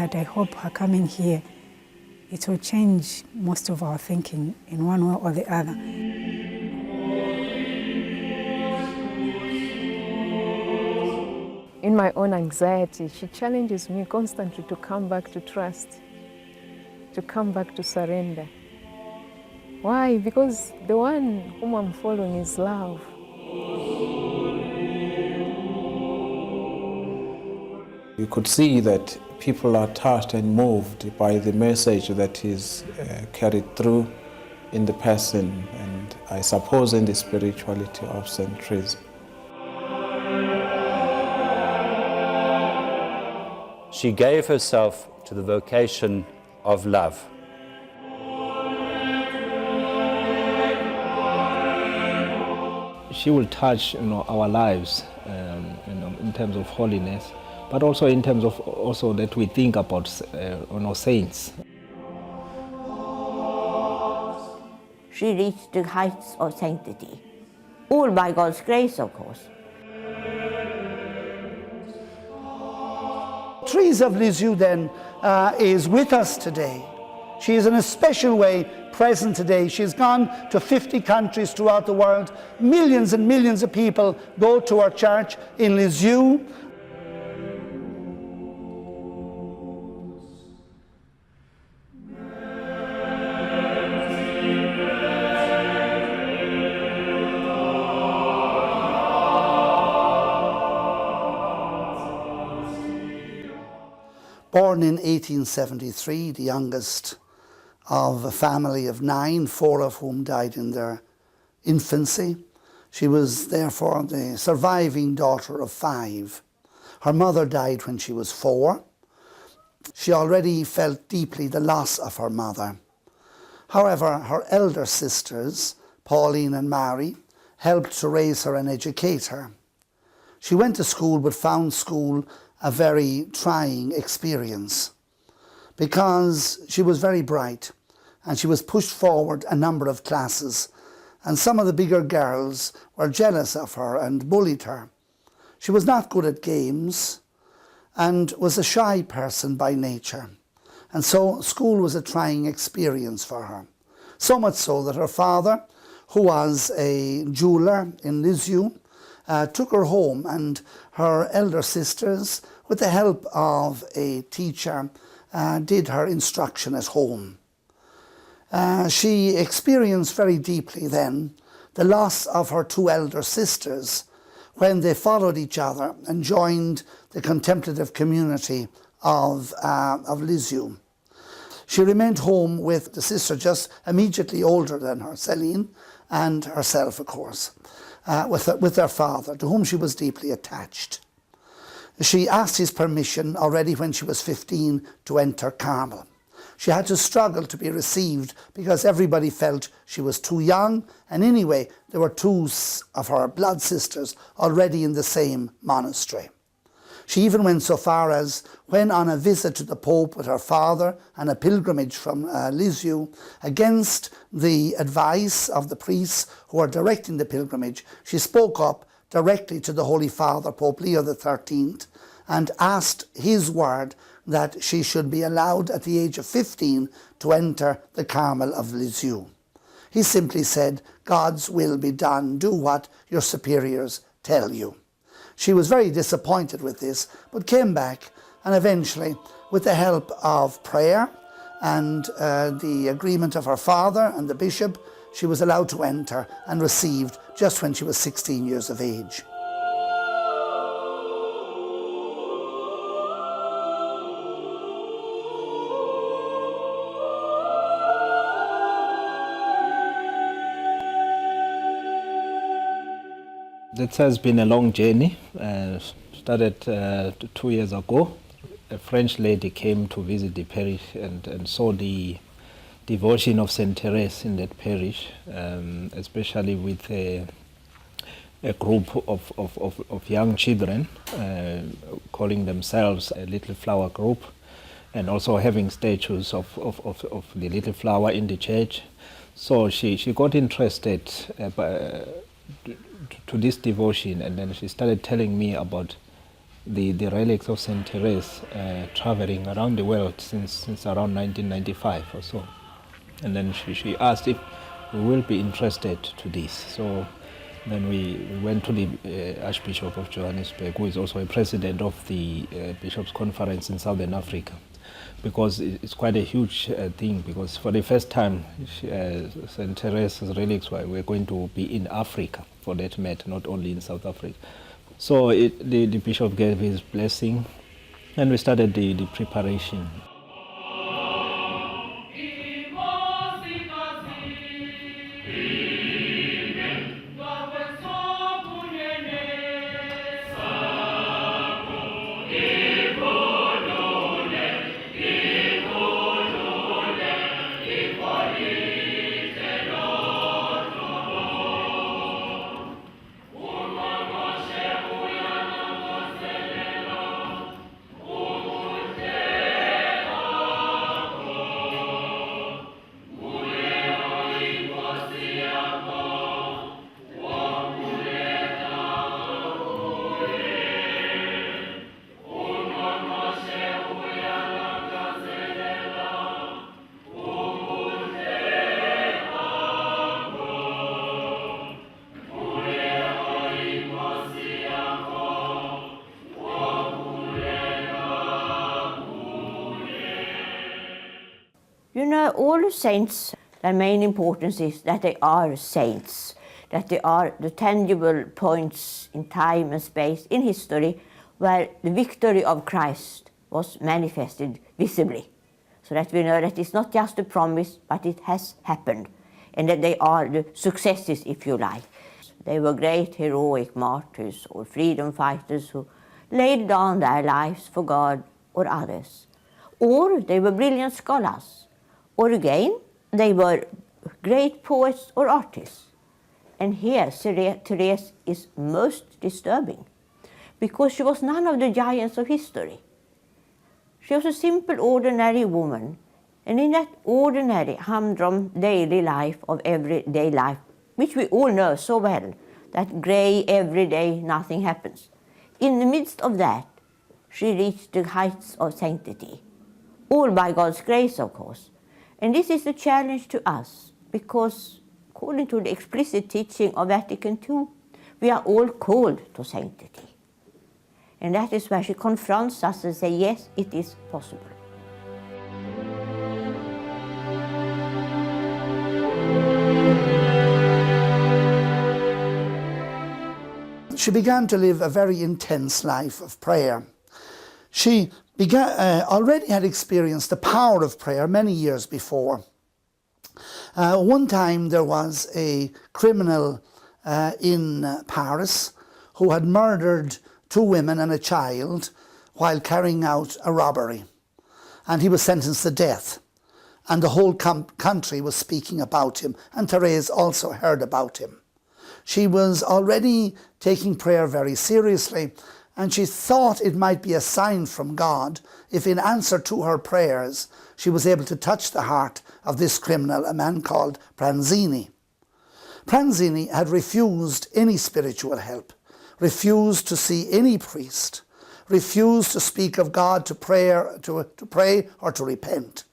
that I hope her coming here, it will change most of our thinking in one way or the other. In my own anxiety, she challenges me constantly to come back to trust, to come back to surrender. Why? Because the one whom I'm following is love. You could see that people are touched and moved by the message that is carried through in the person, and I suppose in the spirituality of St. Therese. She gave herself to the vocation of love. She will touch our lives in terms of holiness, but also in terms of also that we think about saints. She reached the heights of sanctity, all by God's grace, of course. Therese of Lisieux then is with us today. She is in a special way present today. She's gone to 50 countries throughout the world. Millions and millions of people go to her church in Lisieux. Born in 1873, the youngest of a family of 9, 4 of whom died in their infancy. She was therefore the surviving daughter of 5. Her mother died when she was 4. She already felt deeply the loss of her mother. However, her elder sisters, Pauline and Mary, helped to raise her and educate her. She went to school but found school a very trying experience because she was very bright and she was pushed forward a number of classes, and some of the bigger girls were jealous of her and bullied her. She was not good at games and was a shy person by nature, and so school was a trying experience for her. So much so that her father, who was a jeweler in Lisieux, took her home, and her elder sisters, with the help of a teacher, did her instruction at home. She experienced very deeply then the loss of her 2 elder sisters when they followed each other and joined the contemplative community of Lisieux. She remained home with the sister just immediately older than her, Céline, and herself, of course, with their father, to whom she was deeply attached. She asked his permission already when she was 15 to enter Carmel. She had to struggle to be received because everybody felt she was too young, and anyway, there were 2 of her blood sisters already in the same monastery. She even went so far as, when on a visit to the Pope with her father and a pilgrimage from Lisieux, against the advice of the priests who were directing the pilgrimage, she spoke up directly to the Holy Father, Pope Leo XIII, and asked his word that she should be allowed at the age of 15 to enter the Carmel of Lisieux. He simply said, "God's will be done, do what your superiors tell you." She was very disappointed with this, but came back, and eventually, with the help of prayer and the agreement of her father and the bishop, she was allowed to enter and received just when she was 16 years of age. That has been a long journey. Started 2 years ago. A French lady came to visit the parish and saw the devotion of St. Therese in that parish, especially with a group of young children calling themselves a Little Flower group, and also having statues of the Little Flower in the church. So she got interested to this devotion, and then she started telling me about the relics of Saint Therese traveling around the world since around 1995 or so. And then she asked if we will be interested to this. So then we went to the Archbishop of Johannesburg, who is also a president of the Bishops' Conference in Southern Africa, because it's quite a huge thing, because for the first time Saint Therese's relics were going to be in Africa, for that matter, not only in South Africa. So the bishop gave his blessing, and we started the preparation. You know, all the saints, their main importance is that they are saints, that they are the tangible points in time and space in history where the victory of Christ was manifested visibly. So that we know that it's not just a promise, but it has happened, and that they are the successes, if you like. They were great heroic martyrs or freedom fighters who laid down their lives for God or others. Or they were brilliant scholars. Or again, they were great poets or artists. And here Therese is most disturbing, because she was none of the giants of history. She was a simple, ordinary woman, and in that ordinary, humdrum daily life of everyday life, which we all know so well, that grey, everyday, nothing happens. In the midst of that, she reached the heights of sanctity, all by God's grace, of course. And this is the challenge to us, because according to the explicit teaching of Vatican II, we are all called to sanctity. And that is where she confronts us and says, yes, it is possible. She began to live a very intense life of prayer. She already had experienced the power of prayer many years before. One time there was a criminal in Paris who had murdered 2 women and a child while carrying out a robbery. And he was sentenced to death. And the whole country was speaking about him. And Therese also heard about him. She was already taking prayer very seriously, and she thought it might be a sign from God if, in answer to her prayers, she was able to touch the heart of this criminal, a man called Pranzini. Pranzini had refused any spiritual help, refused to see any priest, refused to speak of God, to pray or to repent.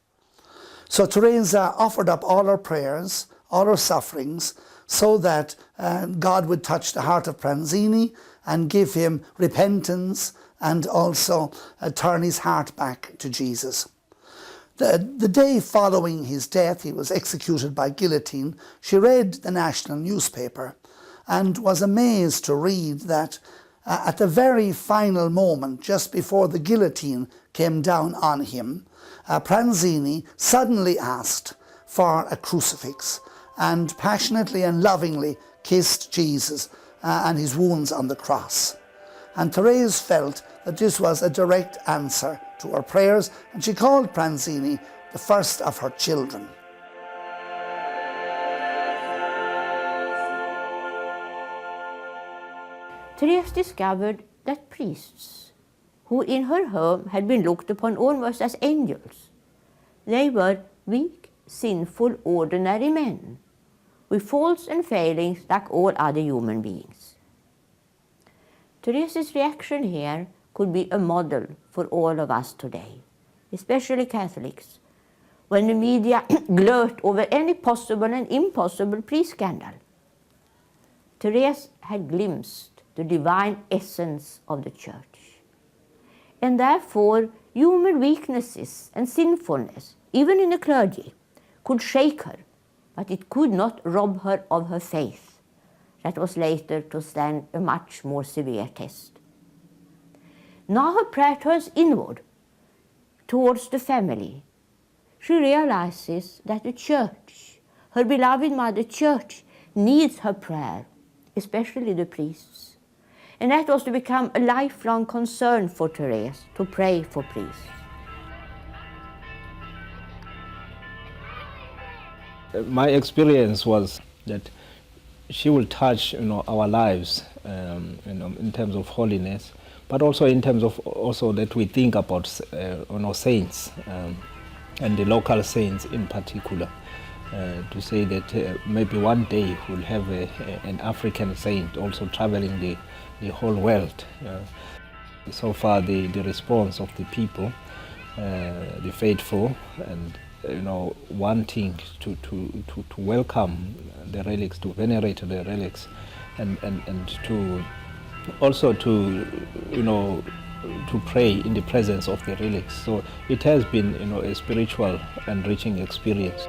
So Teresa offered up all her prayers, all her sufferings, so that God would touch the heart of Pranzini and give him repentance and also turn his heart back to Jesus. The day following his death, he was executed by guillotine, she read the national newspaper and was amazed to read that at the very final moment, just before the guillotine came down on him, Pranzini suddenly asked for a crucifix and passionately and lovingly kissed Jesus and his wounds on the cross. And Therese felt that this was a direct answer to her prayers, and she called Pranzini the first of her children. Therese discovered that priests, who in her home had been looked upon almost as angels, they were weak, sinful, ordinary men, with faults and failings like all other human beings. Therese's reaction here could be a model for all of us today, especially Catholics, when the media gloat over any possible and impossible pre-scandal. Therese had glimpsed the divine essence of the Church. And therefore, human weaknesses and sinfulness, even in the clergy, could shake her, but it could not rob her of her faith. That was later to stand a much more severe test. Now her prayer turns inward, towards the family. She realizes that the Church, her beloved Mother Church, needs her prayer, especially the priests. And that was to become a lifelong concern for Therese, to pray for priests. My experience was that she will touch, our lives, in terms of holiness, but also in terms of also that we think about, saints, and the local saints in particular. To say that maybe one day we'll have an African saint also traveling the whole world. So far, the response of the people, the faithful, and wanting to welcome the relics, to venerate the relics, and to also to pray in the presence of the relics. So it has been a spiritual enriching experience.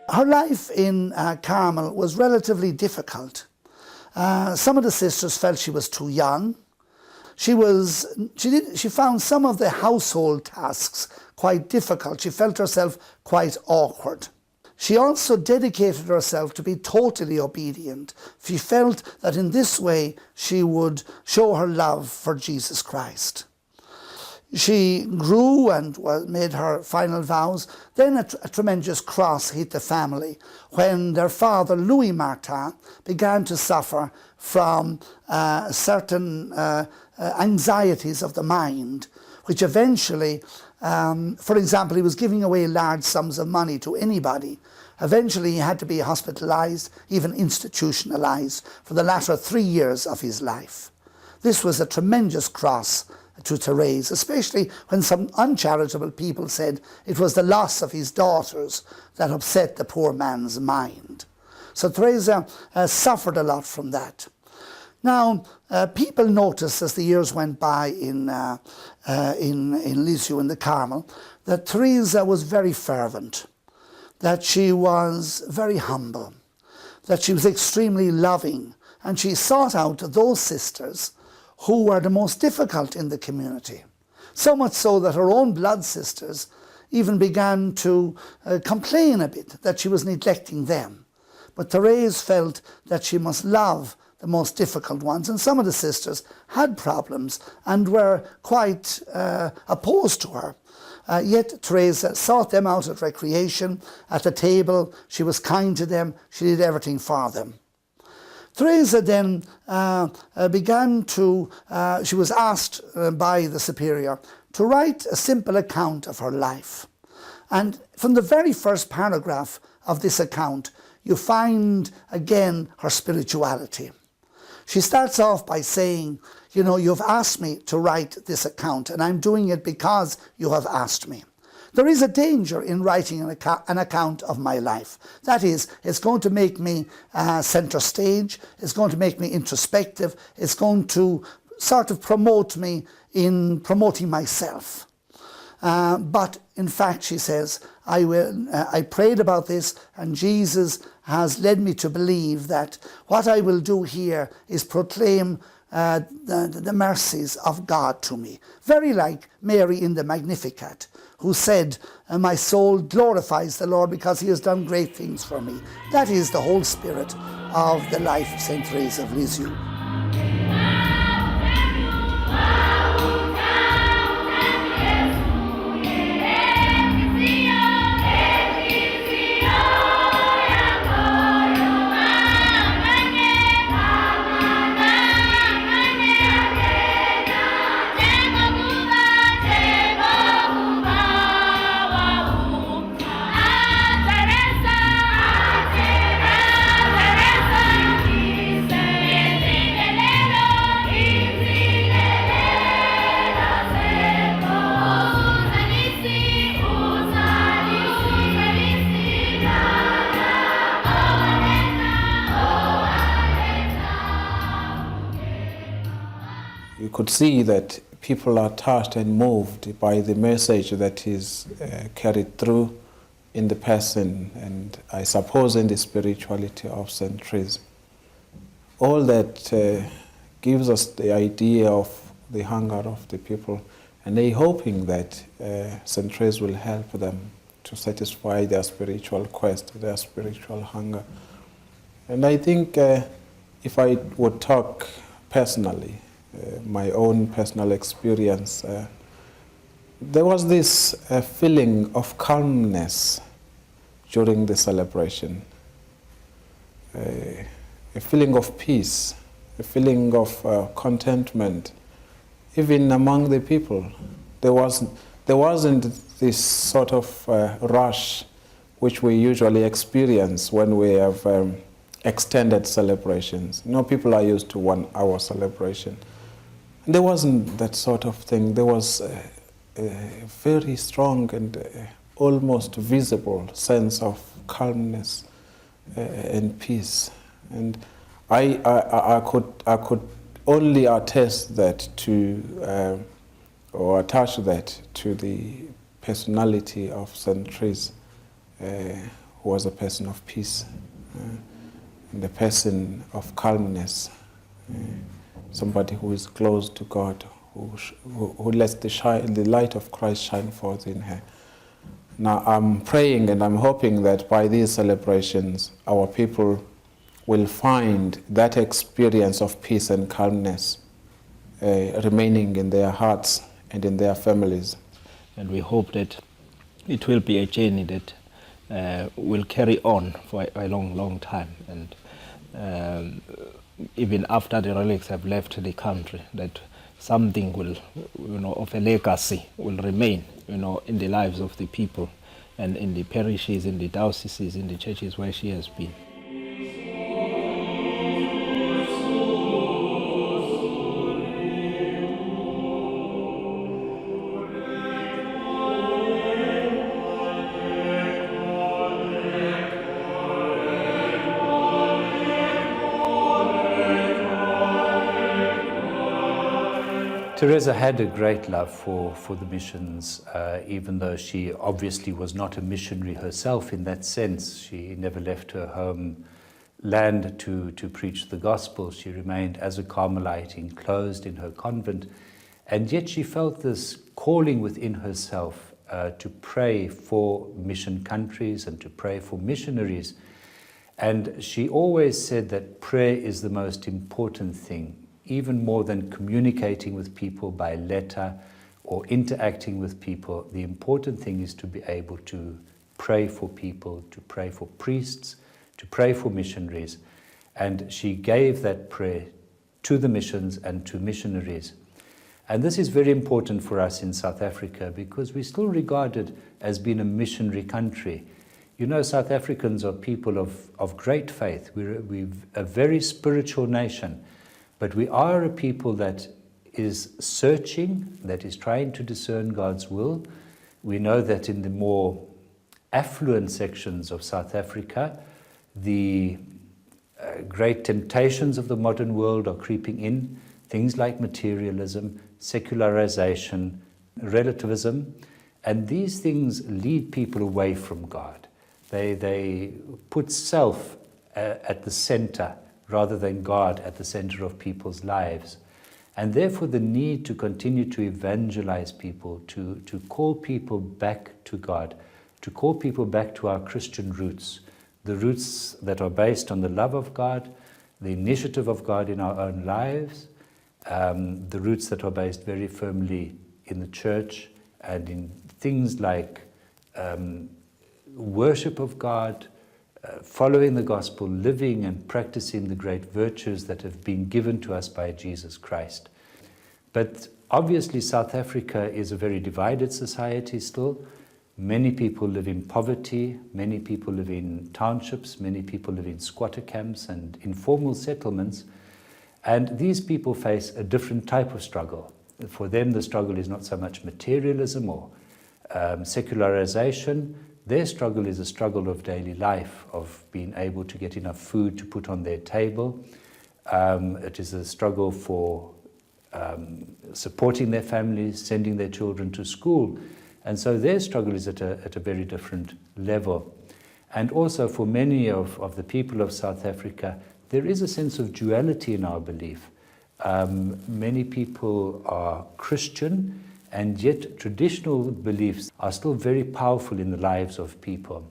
Her life in Carmel was relatively difficult. Some of the sisters felt she was too young. She found some of the household tasks quite difficult. She felt herself quite awkward. She also dedicated herself to be totally obedient. She felt that in this way she would show her love for Jesus Christ. She grew and made her final vows. Then a tremendous cross hit the family when their father, Louis Martin, began to suffer from certain anxieties of the mind, which eventually, for example, he was giving away large sums of money to anybody. Eventually he had to be hospitalized, even institutionalized, for the latter 3 years of his life. This was a tremendous cross to Therese, especially when some uncharitable people said it was the loss of his daughters that upset the poor man's mind. So Therese suffered a lot from that. Now, people noticed as the years went by in Lisieux, in the Carmel, that Therese was very fervent, that she was very humble, that she was extremely loving, and she sought out those sisters who were the most difficult in the community. So much so that her own blood sisters even began to complain a bit that she was neglecting them. But Therese felt that she must love the most difficult ones, and some of the sisters had problems and were quite opposed to her. Yet Therese sought them out at recreation, at the table. She was kind to them. She did everything for them. Therese then she was asked by the superior to write a simple account of her life. And from the very first paragraph of this account, you find again her spirituality. She starts off by saying, you've asked me to write this account, and I'm doing it because you have asked me. There is a danger in writing an account of my life. That is, it's going to make me center stage, it's going to make me introspective, it's going to sort of promote me in promoting myself. But in fact, she says, I prayed about this, and Jesus has led me to believe that what I will do here is proclaim the mercies of God to me. Very like Mary in the Magnificat, who said, my soul glorifies the Lord because he has done great things for me. That is the whole spirit of the life of St. Therese of Lisieux. you could see that people are touched and moved by the message that is carried through in the person and I suppose in the spirituality of St. Therese. All that gives us the idea of the hunger of the people, and they're hoping that St. Therese will help them to satisfy their spiritual quest, their spiritual hunger. And I think if I would talk personally, my own personal experience, there was this feeling of calmness during the celebration, a feeling of peace, a feeling of contentment, even among the people. There wasn't this sort of rush which we usually experience when we have extended celebrations. You know, people are used to 1 hour celebration. There wasn't that sort of thing. There was a very strong and almost visible sense of calmness and peace. And I could only attest that to, or attach that to the personality of St. Therese, who was a person of peace, and the person of calmness, somebody who is close to God, who lets the light of Christ shine forth in her. Now I'm praying and I'm hoping that by these celebrations our people will find that experience of peace and calmness remaining in their hearts and in their families. And we hope that it will be a journey that will carry on for a long, long time. And even after the relics have left the country, that something will, of a legacy will remain, in the lives of the people and in the parishes, in the dioceses, in the churches where she has been. Teresa had a great love for the missions, even though she obviously was not a missionary herself in that sense. She never left her homeland to preach the gospel. She remained as a Carmelite enclosed in her convent, and yet she felt this calling within herself to pray for mission countries and to pray for missionaries. And she always said that prayer is the most important thing, even more than communicating with people by letter or interacting with people. The important thing is to be able to pray for people, to pray for priests, to pray for missionaries. And she gave that prayer to the missions and to missionaries. And this is very important for us in South Africa because we're still regarded as being a missionary country. You know, South Africans are people of great faith. We're a very spiritual nation. But we are a people that is searching, that is trying to discern God's will. We know that in the more affluent sections of South Africa, the great temptations of the modern world are creeping in. Things like materialism, secularization, relativism, and these things lead people away from God. They put self at the center rather than God at the center of people's lives. And therefore the need to continue to evangelize people, to call people back to God, to call people back to our Christian roots, the roots that are based on the love of God, the initiative of God in our own lives, the roots that are based very firmly in the church and in things like worship of God, following the gospel, living and practicing the great virtues that have been given to us by Jesus Christ. But obviously South Africa is a very divided society still. Many people live in poverty, many people live in townships, many people live in squatter camps and informal settlements. And these people face a different type of struggle. For them, the struggle is not so much materialism or secularization. Their struggle is a struggle of daily life, of being able to get enough food to put on their table. It is a struggle for supporting their families, sending their children to school. And so their struggle is at a very different level. And also for many of the people of South Africa, there is a sense of duality in our belief. Many people are Christian, and yet traditional beliefs are still very powerful in the lives of people.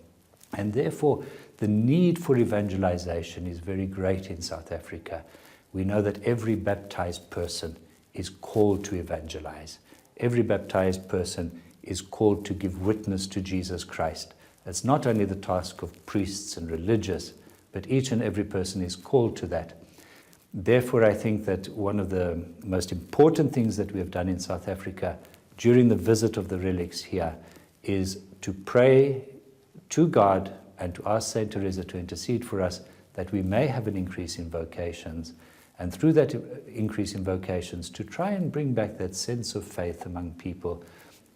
And therefore, the need for evangelization is very great in South Africa. We know that every baptized person is called to evangelize. Every baptized person is called to give witness to Jesus Christ. It's not only the task of priests and religious, but each and every person is called to that. Therefore, I think that one of the most important things that we have done in South Africa during the visit of the relics here is to pray to God and to ask Saint Teresa to intercede for us that we may have an increase in vocations, and through that increase in vocations to try and bring back that sense of faith among people,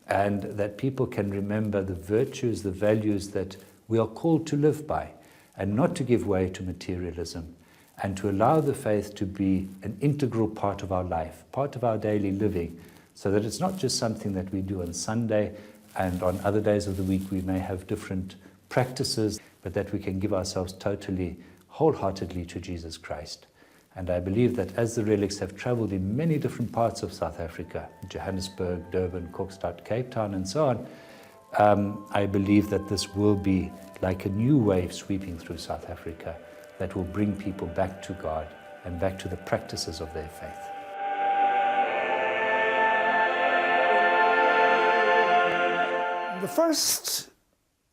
and that people can remember the virtues, the values that we are called to live by, and not to give way to materialism, and to allow the faith to be an integral part of our life, part of our daily living, so that it's not just something that we do on Sunday, and on other days of the week we may have different practices, but that we can give ourselves totally, wholeheartedly to Jesus Christ. And I believe that as the relics have traveled in many different parts of South Africa, Johannesburg, Durban, Kokstad, Cape Town, and so on, I believe that this will be like a new wave sweeping through South Africa that will bring people back to God and back to the practices of their faith. The first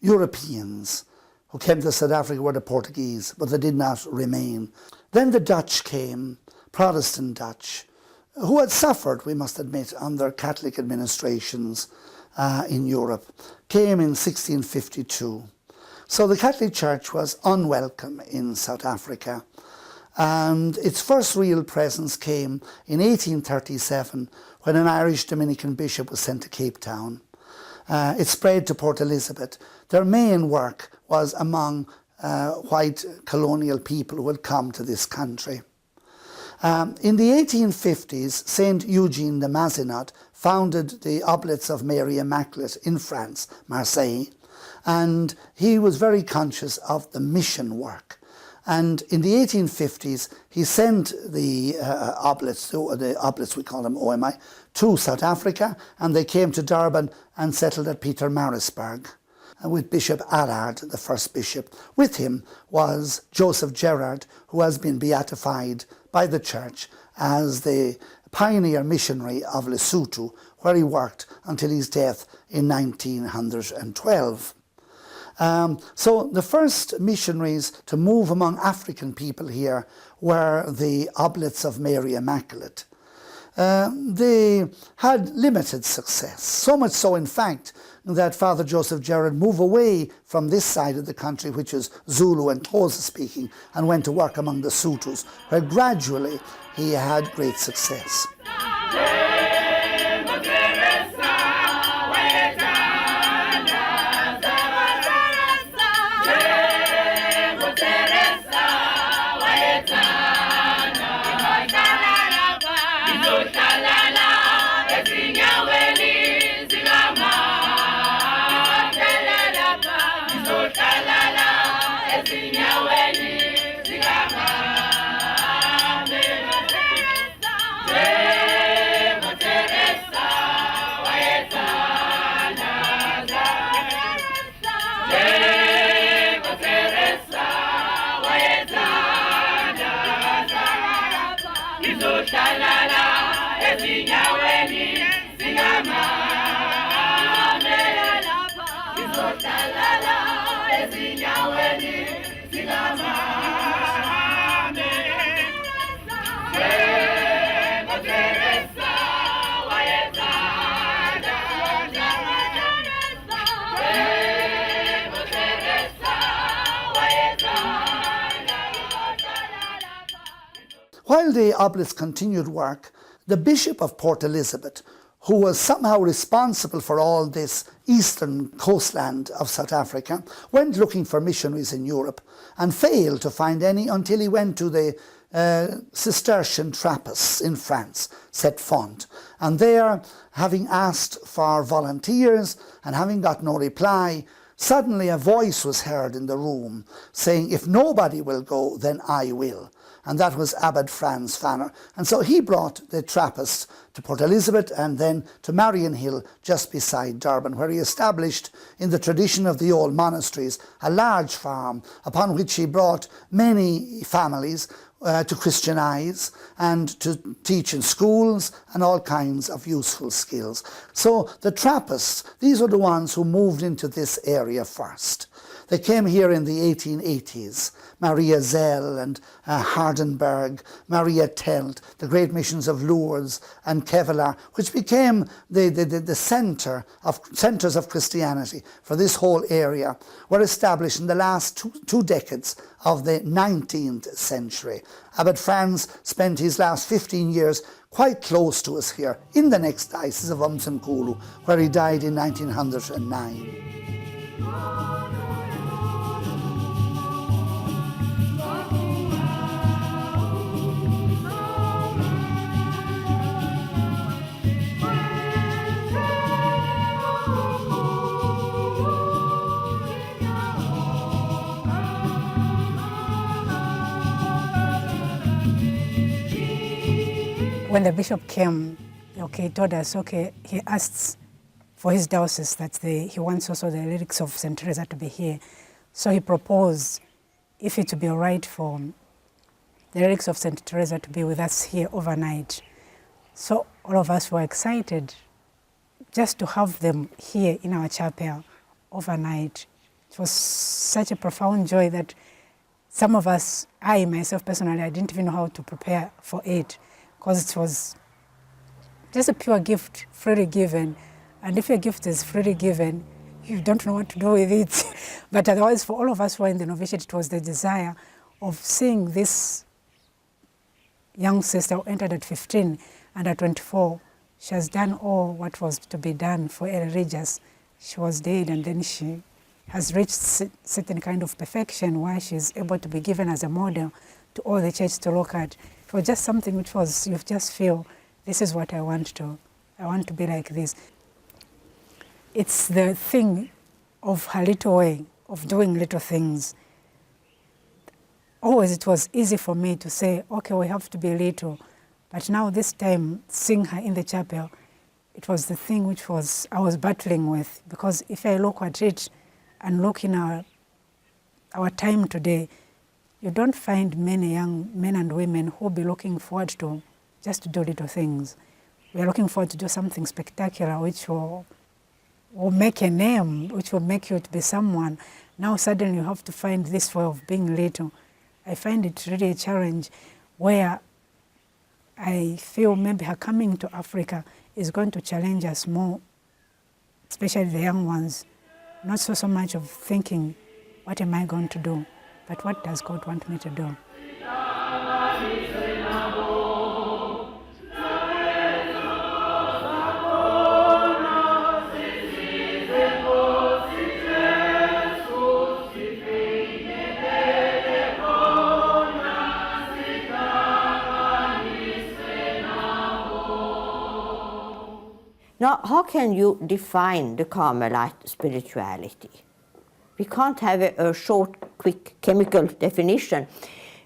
Europeans who came to South Africa were the Portuguese, but they did not remain. Then the Dutch came, Protestant Dutch, who had suffered, we must admit, under Catholic administrations in Europe, came in 1652. So the Catholic Church was unwelcome in South Africa, and its first real presence came in 1837 when an Irish Dominican bishop was sent to Cape Town. It spread to Port Elizabeth. Their main work was among white colonial people who had come to this country. In the 1850s, Saint Eugene de Mazenod founded the Oblates of Mary Immaculate in France, Marseille, and he was very conscious of the mission work. And in the 1850s, he sent the oblates, we call them OMI, to South Africa, and they came to Durban and settled at Pietermaritzburg with Bishop Allard, the first bishop. With him was Joseph Gerard, who has been beatified by the church as the pioneer missionary of Lesotho, where he worked until his death in 1912. So the first missionaries to move among African people here were the Oblates of Mary Immaculate. They had limited success, so much so in fact that Father Joseph Gerard moved away from this side of the country, which is Zulu and Xhosa speaking, and went to work among the Sothos, where gradually he had great success. While the Oblates continued work, the Bishop of Port Elizabeth, who was somehow responsible for all this eastern coastland of South Africa, went looking for missionaries in Europe and failed to find any until he went to the Cistercian Trappists in France, Set Font. And there, having asked for volunteers and having got no reply, suddenly a voice was heard in the room saying, "If nobody will go, then I will." And that was Abbot Franz Fanner. And so he brought the Trappists to Port Elizabeth and then to Marion Hill, just beside Durban, where he established, in the tradition of the old monasteries, a large farm upon which he brought many families to Christianize and to teach in schools and all kinds of useful skills. So the Trappists, these were the ones who moved into this area first. They came here in the 1880s. Maria Zell and Hardenberg, Maria Telt, the great missions of Lourdes and Kevelaar, which became the centres of Christianity for this whole area, were established in the last two decades of the 19th century. Abbot Franz spent his last 15 years quite close to us here, in the next diocese of Umsenkulu, where he died in 1909. When the bishop came, he told us, he asked for his diocese that he wants also the relics of St. Theresa to be here. So he proposed if it would be all right for the relics of St. Theresa to be with us here overnight. So all of us were excited just to have them here in our chapel overnight. It was such a profound joy that some of us, I myself personally, I didn't even know how to prepare for it, because it was just a pure gift, freely given. And if a gift is freely given, you don't know what to do with it. But otherwise, for all of us who are in the novitiate, it was the desire of seeing this young sister who entered at 15 and at 24. She has done all what was to be done for a religious. She was dead, and then she has reached certain kind of perfection where she is able to be given as a model to all the church to look at. It was just something which was, you just feel, this is what I want to be like this. It's the thing of her little way, of doing little things. Always it was easy for me to say, okay, we have to be little. But now this time, seeing her in the chapel, it was the thing which I was battling with. Because if I look at it and look in our time today, you don't find many young men and women who will be looking forward to just to do little things. We are looking forward to do something spectacular which will make a name, which will make you to be someone. Now suddenly you have to find this way of being little. I find it really a challenge where I feel maybe her coming to Africa is going to challenge us more, especially the young ones. Not so much of thinking, what am I going to do? But what does God want me to do? Now, how can you define the Carmelite spirituality? We can't have a short, quick chemical definition.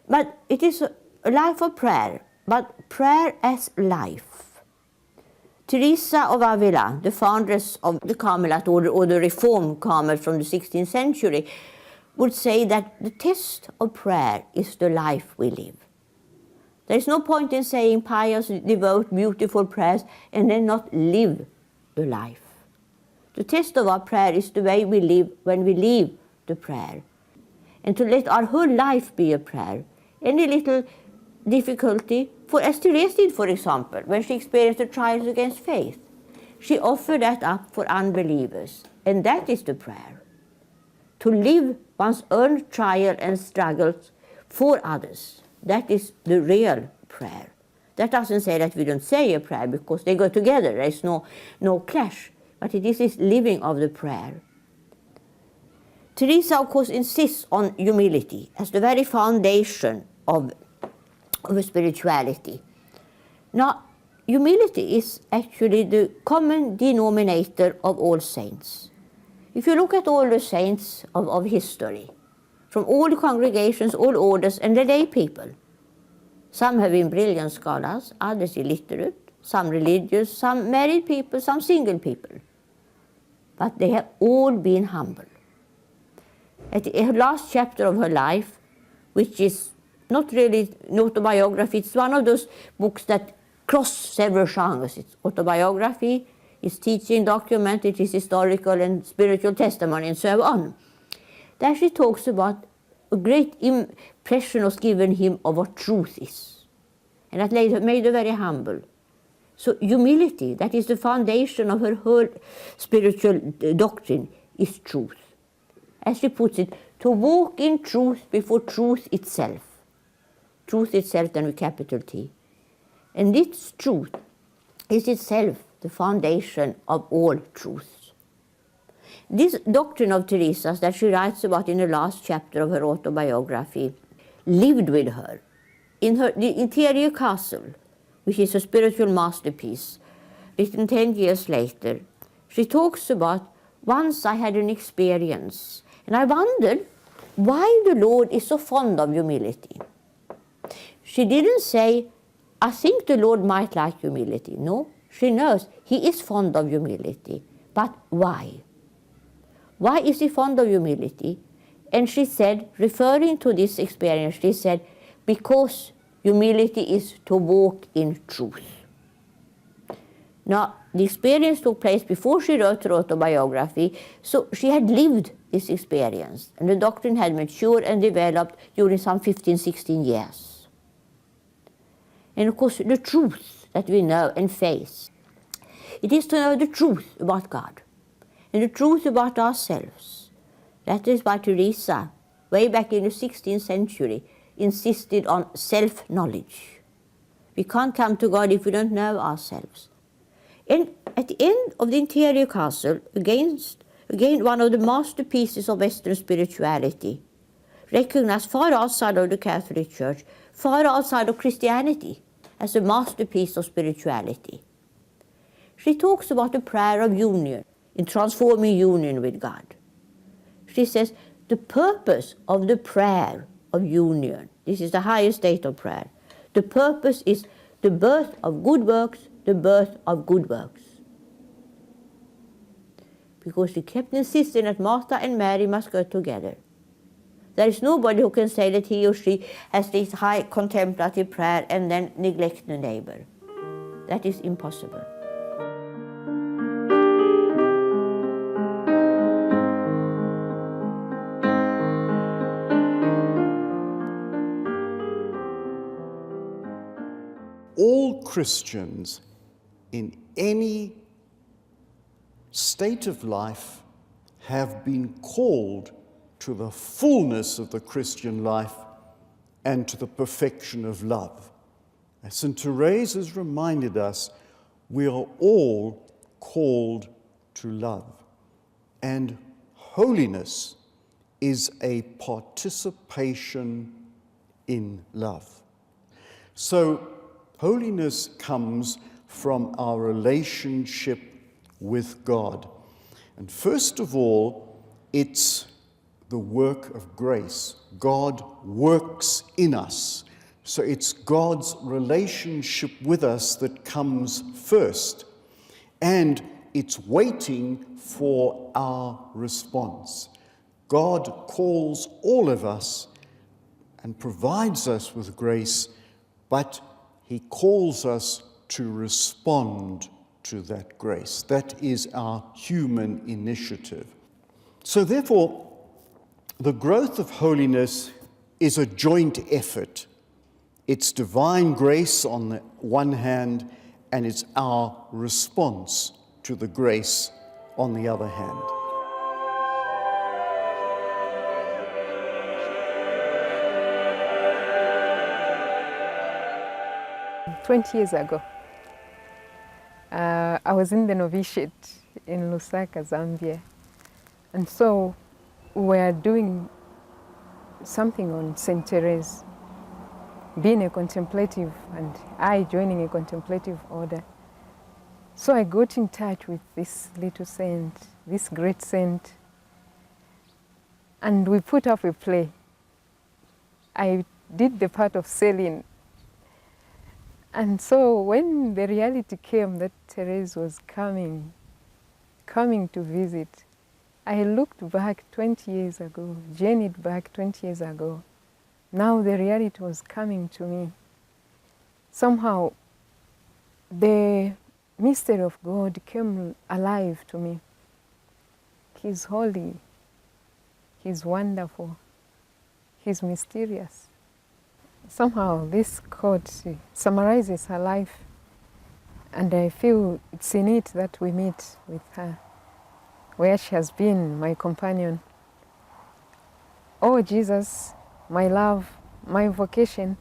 But it is a life of prayer, but prayer as life. Teresa of Avila, the foundress of the Carmelite order, or the Reformed Carmel from the 16th century, would say that the test of prayer is the life we live. There is no point in saying pious, devout, beautiful prayers and then not live the life. The test of our prayer is the way we live when we leave the prayer. And to let our whole life be a prayer. Any little difficulty, as Therese did, for example, when she experienced the trials against faith, she offered that up for unbelievers. And that is the prayer. To live one's own trial and struggles for others. That is the real prayer. That doesn't say that we don't say a prayer, because they go together. There is no clash. But it is this living of the prayer. Therese, of course, insists on humility as the very foundation of spirituality. Now, humility is actually the common denominator of all saints. If you look at all the saints of history, from all the congregations, all orders, and the lay people, some have been brilliant scholars, others illiterate, some religious, some married people, some single people. But they have all been humble. At the last chapter of her life, which is not really an autobiography, it's one of those books that cross several genres. It's autobiography, it's teaching document, it is historical and spiritual testimony, and so on. There she talks about a great impression was given him of what truth is. And that made her very humble. So humility, that is the foundation of her whole spiritual doctrine, is truth. As she puts it, to walk in truth before truth itself. Truth itself then with capital T. And this truth is itself the foundation of all truths. This doctrine of Theresa's that she writes about in the last chapter of her autobiography lived with her in the interior castle, which is a spiritual masterpiece, written 10 years later. She talks about, once I had an experience, and I wondered why the Lord is so fond of humility. She didn't say, I think the Lord might like humility. No, she knows he is fond of humility. But why? Why is he fond of humility? And she said, referring to this experience, she said, because humility is to walk in truth. Now, the experience took place before she wrote her autobiography, so she had lived this experience, and the doctrine had matured and developed during some 15, 16 years. And of course, the truth that we know and face, it is to know the truth about God and the truth about ourselves. That is why Teresa, way back in the 16th century, insisted on self-knowledge. We can't come to God if we don't know ourselves. And at the end of the interior castle, again one of the masterpieces of Western spirituality, recognized far outside of the Catholic Church, far outside of Christianity, as a masterpiece of spirituality. She talks about the prayer of union, in transforming union with God. She says, the purpose of the prayer of union, this is the highest state of prayer, the purpose is the birth of good works, the birth of good works. Because she kept insisting that Martha and Mary must go together. There is nobody who can say that he or she has this high contemplative prayer and then neglect the neighbor. That is impossible. All Christians in any state of life have been called to the fullness of the Christian life and to the perfection of love. As St. Therese has reminded us, we are all called to love. And holiness is a participation in love. So holiness comes from our relationship with God. And first of all, it's the work of grace. God works in us. So it's God's relationship with us that comes first. And it's waiting for our response. God calls all of us and provides us with grace, but he calls us to respond to that grace. That is our human initiative. So therefore, the growth of holiness is a joint effort. It's divine grace on the one hand, and it's our response to the grace on the other hand. 20 years ago. I was in the novitiate in Lusaka, Zambia. And so we were doing something on St. Therese, being a contemplative, and I joining a contemplative order. So I got in touch with this little saint, this great saint, and we put up a play. I did the part of Celine. And so when the reality came that Therese was coming to visit, I looked back 20 years ago, journeyed back 20 years ago. Now the reality was coming to me. Somehow the mystery of God came alive to me. He's holy, He's wonderful, He's mysterious. Somehow this quote summarizes her life, and I feel it's in it that we meet with her, where she has been my companion. Oh Jesus, my love, my vocation,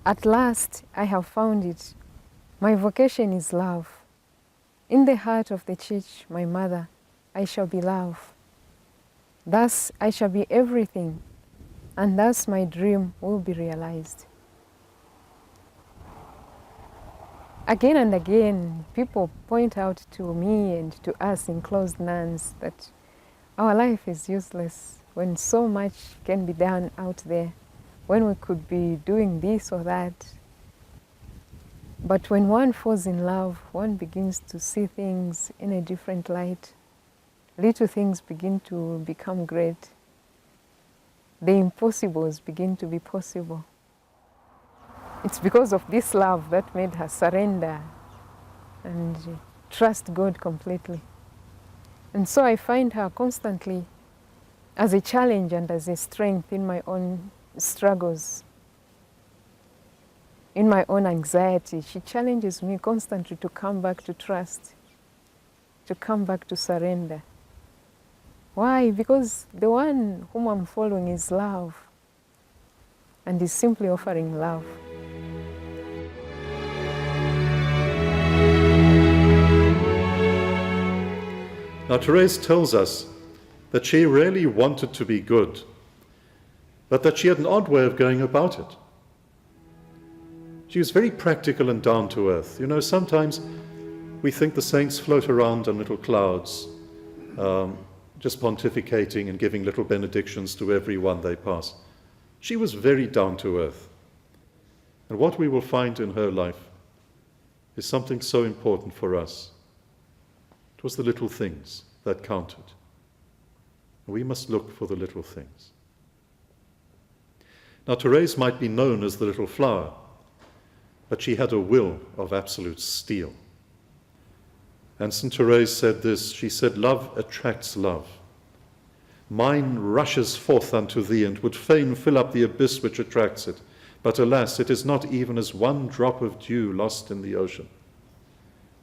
at last I have found it. My vocation is love. In the heart of the church, my mother, I shall be love. Thus I shall be everything, and thus my dream will be realized. Again and again, people point out to me and to us enclosed nuns that our life is useless when so much can be done out there, when we could be doing this or that. But when one falls in love, one begins to see things in a different light. Little things begin to become great. The impossibles begin to be possible. It's because of this love that made her surrender and trust God completely. And so I find her constantly as a challenge and as a strength in my own struggles, in my own anxiety. She challenges me constantly to come back to trust, to come back to surrender. Why? Because the one whom I'm following is love, and is simply offering love. Now, Therese tells us that she really wanted to be good, but that she had an odd way of going about it. She was very practical and down to earth. You know, sometimes we think the saints float around on little clouds, just pontificating and giving little benedictions to everyone they pass. She was very down to earth. And what we will find in her life is something so important for us. It was the little things that counted. We must look for the little things. Now, Therese might be known as the little flower, but she had a will of absolute steel. And St. Therese said this, she said, "Love attracts love. Mine rushes forth unto thee, and would fain fill up the abyss which attracts it. But alas, it is not even as one drop of dew lost in the ocean.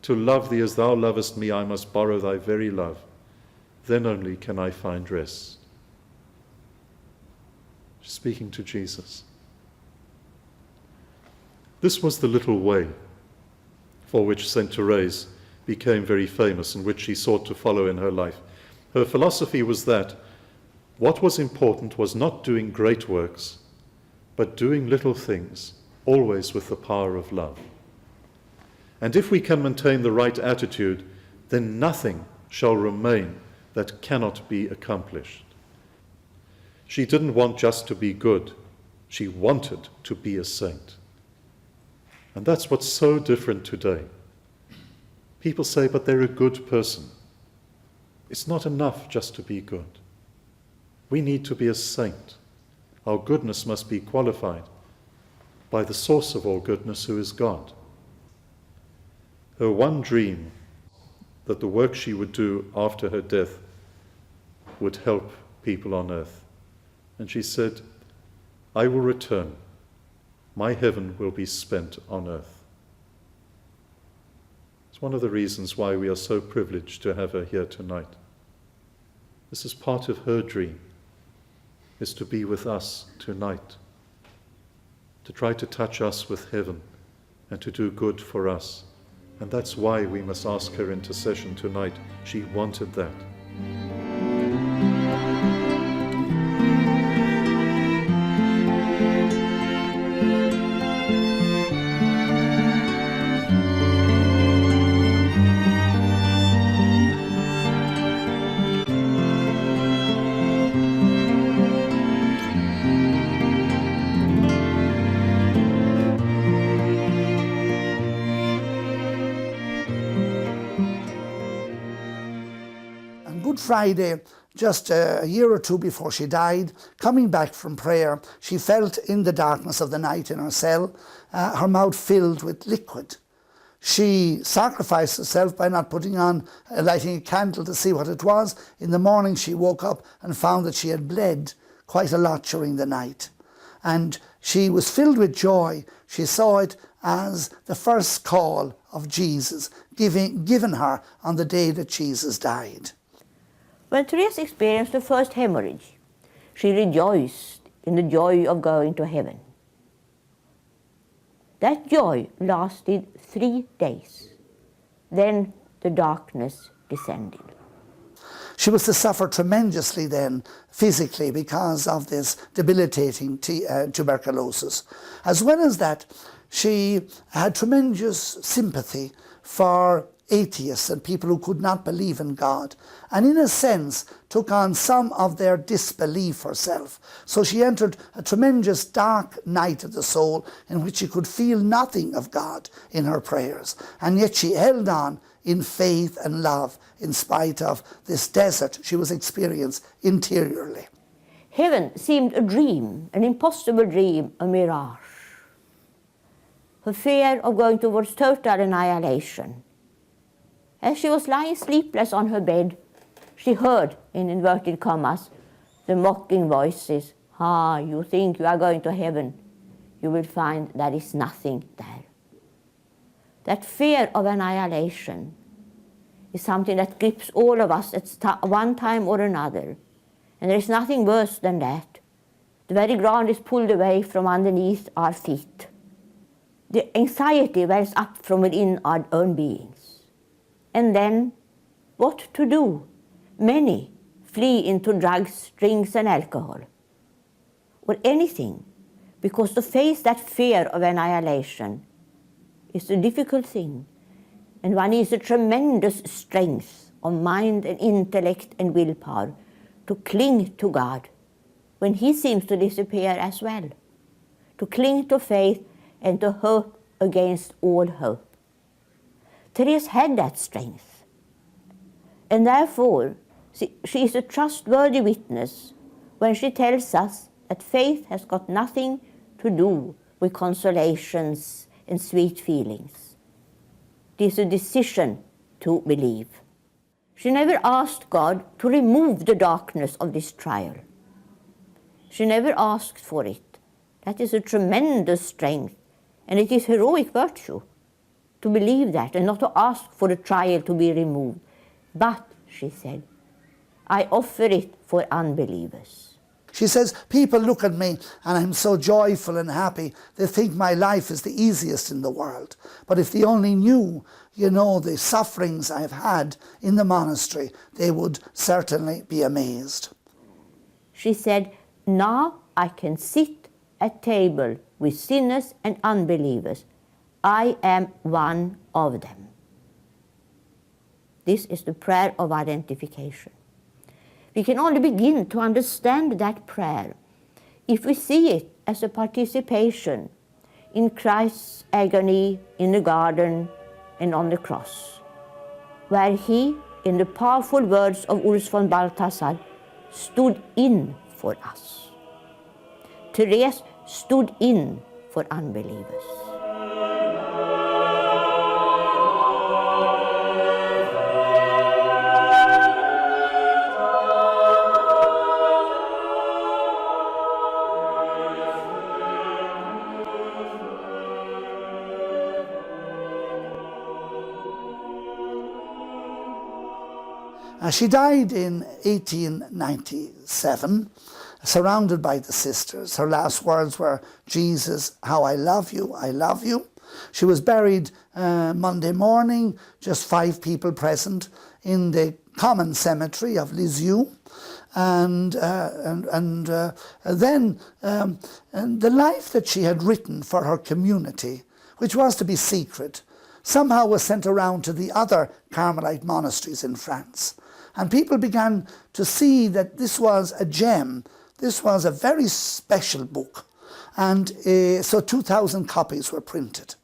To love thee as thou lovest me, I must borrow thy very love. Then only can I find rest." Speaking to Jesus. This was the little way for which St. Therese became very famous and which she sought to follow in her life. Her philosophy was that what was important was not doing great works, but doing little things, always with the power of love. And if we can maintain the right attitude, then nothing shall remain that cannot be accomplished. She didn't want just to be good, she wanted to be a saint. And that's what's so different today. People say, but they're a good person. It's not enough just to be good. We need to be a saint. Our goodness must be qualified by the source of all goodness, who is God. Her one dream, that the work she would do after her death would help people on earth. And she said, "I will return. My heaven will be spent on earth." It's one of the reasons why we are so privileged to have her here tonight. This is part of her dream, is to be with us tonight, to try to touch us with heaven and to do good for us. And that's why we must ask her intercession tonight. She wanted that. Good Friday, just a year or two before she died, coming back from prayer, she felt in the darkness of the night in her cell, her mouth filled with liquid. She sacrificed herself by not lighting a candle to see what it was. In the morning she woke up and found that she had bled quite a lot during the night. And she was filled with joy. She saw it as the first call of Jesus given her on the day that Jesus died. When Therese experienced the first hemorrhage, she rejoiced in the joy of going to heaven. That joy lasted 3 days. Then the darkness descended. She was to suffer tremendously then, physically, because of this debilitating tuberculosis. As well as that, she had tremendous sympathy for atheists and people who could not believe in God, and in a sense took on some of their disbelief herself. So she entered a tremendous dark night of the soul in which she could feel nothing of God in her prayers, and yet she held on in faith and love in spite of this desert she was experiencing interiorly. Heaven seemed a dream, an impossible dream, a mirage. Her fear of going towards total annihilation. As she was lying sleepless on her bed, she heard, in inverted commas, the mocking voices. You think you are going to heaven. You will find there is nothing there. That fear of annihilation is something that grips all of us at one time or another. And there is nothing worse than that. The very ground is pulled away from underneath our feet. The anxiety wells up from within our own beings. And then, what to do? Many flee into drugs, drinks and alcohol, or anything, because to face that fear of annihilation is a difficult thing, and one needs a tremendous strength of mind and intellect and willpower to cling to God when He seems to disappear as well, to cling to faith and to hope against all hope. Therese had that strength, and therefore she is a trustworthy witness when she tells us that faith has got nothing to do with consolations and sweet feelings. It is a decision to believe. She never asked God to remove the darkness of this trial. She never asked for it. That is a tremendous strength, and it is heroic virtue to believe that and not to ask for the trial to be removed. But, she said, I offer it for unbelievers. She says, people look at me and I'm so joyful and happy. They think my life is the easiest in the world. But if they only knew, the sufferings I've had in the monastery, they would certainly be amazed. She said, now I can sit at table with sinners and unbelievers. I am one of them. This is the prayer of identification. We can only begin to understand that prayer if we see it as a participation in Christ's agony in the garden and on the cross, where He, in the powerful words of Urs von Balthasar, stood in for us. Therese stood in for unbelievers. She died in 1897, surrounded by the sisters. Her last words were, Jesus, how I love you, I love you. She was buried Monday morning, just 5 people present, in the common cemetery of Lisieux. And then the life that she had written for her community, which was to be secret, somehow was sent around to the other Carmelite monasteries in France. And people began to see that this was a gem. This was a very special book. And so 2,000 copies were printed.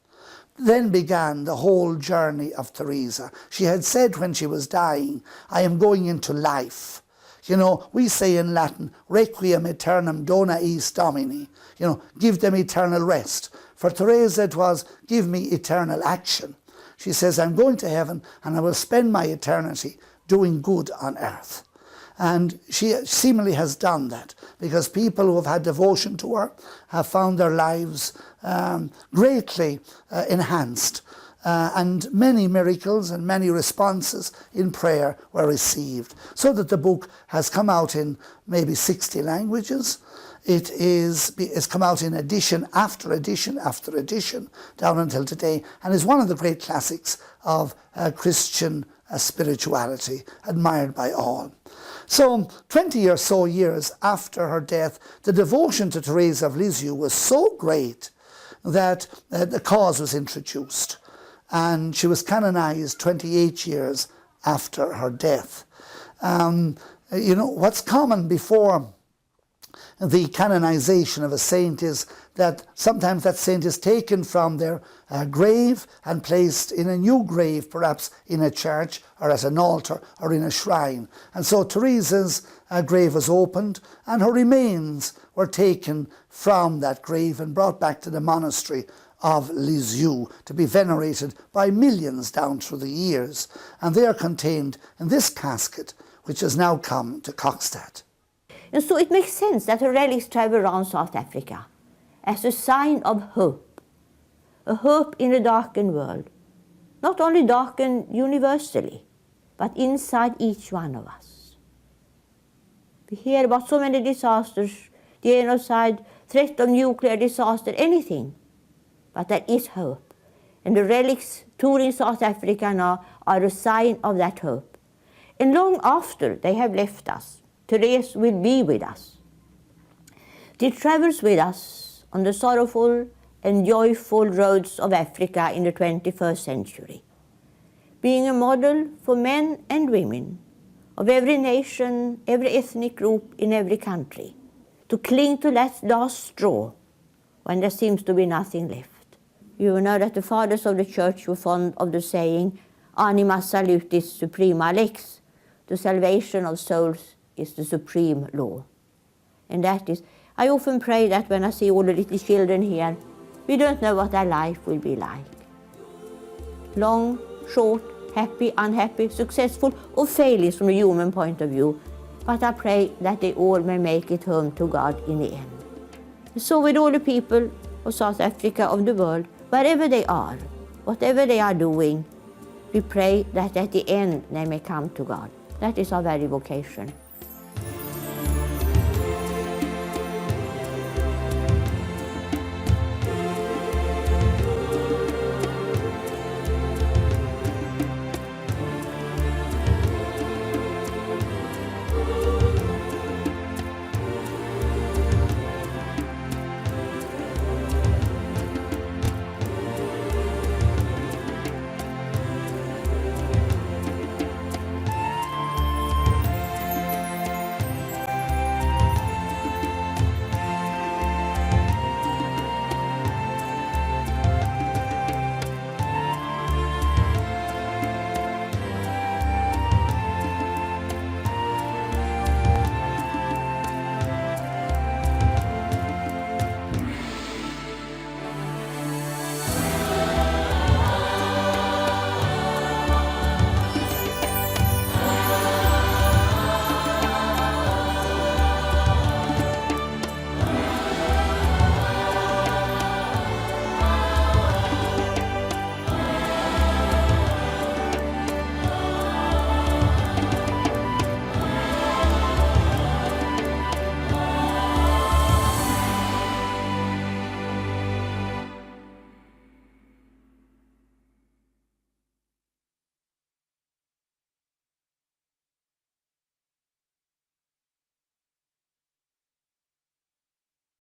Then began the whole journey of Teresa. She had said when she was dying, I am going into life. You know, we say in Latin, requiem aeternam dona eis Domini. You know, give them eternal rest. For Teresa it was, give me eternal action. She says, I'm going to heaven and I will spend my eternity doing good on earth. And she seemingly has done that, because people who have had devotion to her have found their lives greatly enhanced. And many miracles and many responses in prayer were received. So that the book has come out in maybe 60 languages. It's come out in edition after edition after edition down until today, and is one of the great classics of Christian spirituality, admired by all. So 20 or so years after her death, the devotion to Therese of Lisieux was so great that the cause was introduced, and she was canonized 28 years after her death. You know, what's common before the canonization of a saint is that sometimes that saint is taken from their grave and placed in a new grave, perhaps in a church or at an altar or in a shrine. And so Teresa's grave was opened and her remains were taken from that grave and brought back to the monastery of Lisieux to be venerated by millions down through the years. And they are contained in this casket, which has now come to Kokstad. And so it makes sense that her relics travel around South Africa as a sign of hope, a hope in a darkened world, not only darkened universally, but inside each one of us. We hear about so many disasters, genocide, threat of nuclear disaster, anything, but there is hope. And the relics touring South Africa now are a sign of that hope. And long after they have left us, Therese will be with us. She travels with us on the sorrowful and joyful roads of Africa in the 21st century, being a model for men and women of every nation, every ethnic group in every country, to cling to that last straw when there seems to be nothing left. You know that the fathers of the church were fond of the saying, anima salutis suprema lex, the salvation of souls is the supreme law. And that is, I often pray that when I see all the little children here, we don't know what their life will be like. Long, short, happy, unhappy, successful, or failures from a human point of view. But I pray that they all may make it home to God in the end. So with all the people of South Africa, of the world, wherever they are, whatever they are doing, we pray that at the end they may come to God. That is our very vocation.